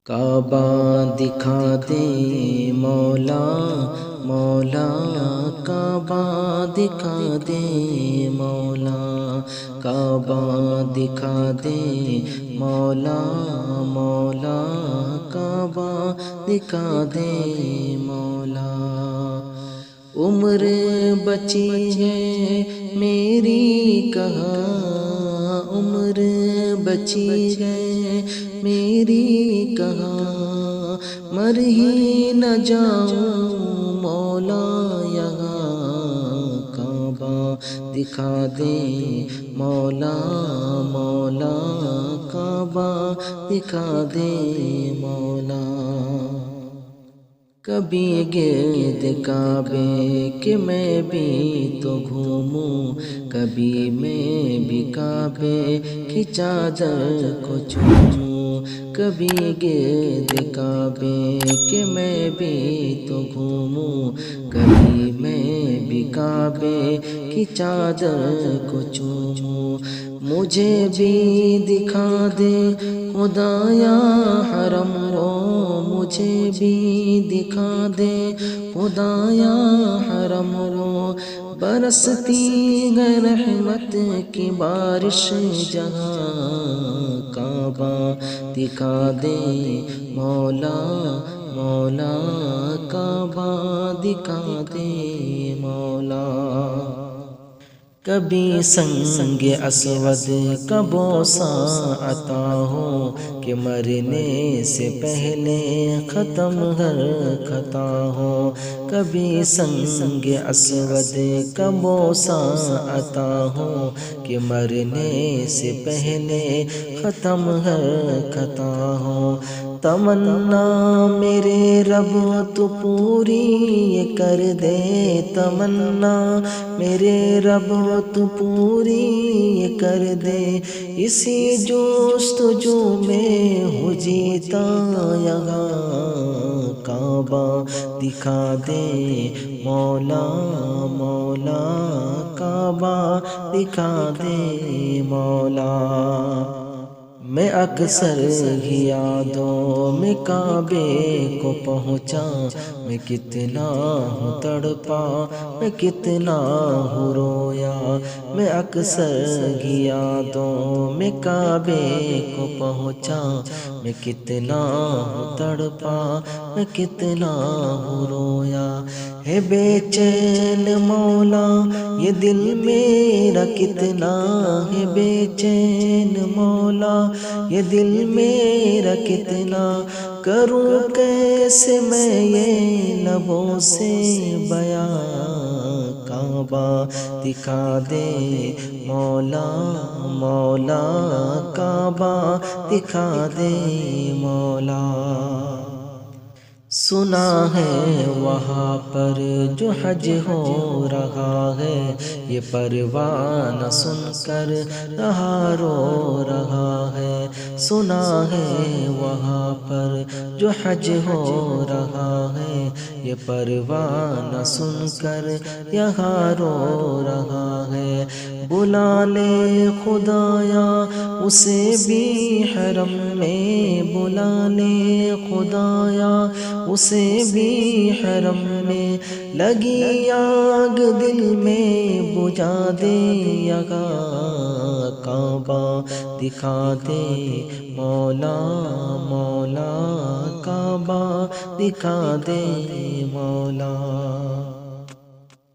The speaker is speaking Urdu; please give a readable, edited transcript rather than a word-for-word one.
کعبہ دکھا دے مولا مولا، کعبہ دکھا دے مولا، کعبہ دکھا دے مولا مولا، کعبہ دکھا دے مولا۔ عمر بچی ہے میری کہاں، عمر بچی ہے میری کہاں، مر ہی نہ جاؤں مولا یہاں، کعبہ دکھا دے مولا مولا، کعبہ دکھا دے مولا۔ کبھی گرد کعبے کہ میں بھی تو گھوموں، کبھی میں بھی کعبے کی چادر کو چوموں، کبھی گرد کعبے کہ میں بھی تو گھوموں، کبھی میں بھی کعبے کی چادر کو چوموں۔ مجھے بھی دکھا دے خدایا حرم رو، مجھے بھی دکھا دے خدایا حرم رو، برستی ہے رحمت کی بارش جہاں، کعبہ دکھا دے مولا مولا، کعبہ دکھا دے مولا۔ کبھی سنگ اسود کا بوسہ عطا ہو، کہ مرنے سے پہلے ختم ہر خطا ہو، کبھی سنگ اسود کا بوسہ عطا ہو، کہ مرنے سے پہلے ختم ہر خطا ہو۔ تمنا میرے رب تو پوری کر دے، تمنا میرے رب تو پوری کر دے، اسی جستجو میں ہو جیتا یہاں، کعبہ دکھا دے مولا مولا، کعبہ دکھا دے مولا۔ میں اکثر ہی یادوں میں کعبے کو پہنچا، میں کتنا ہوں تڑپا میں کتنا ہوں رویا، میں اکثر ہی یادوں میں کعبے کو پہنچا، میں کتنا ہوں تڑپا میں کتنا ہوں رویا۔ ہے بے چین مولا یہ دل میرا کتنا، ہے بے چین مولا یہ دل میرا کتنا، کروں کیسے میں یہ لبوں سے بیان، کعبہ دکھا دے مولا مولا، کعبہ دکھا دے مولا۔ سنا ہے وہاں پر جو حج ہو رہا ہے، یہ پروانہ سن کر رہا رو رہا ہے، سنا ہے وہاں پر جو حج ہو رہا ہے، یہ پروانہ سن کر یہاں رو رہا ہے۔ بلا لے خدایا اسے بھی حرم میں، بلا لے خدایا اسے بھی حرم میں، لگی آگ دل میں بجھا دے یہاں، کعبہ دکھا دے مولا مولا، کعبہ دکھا دے مولا۔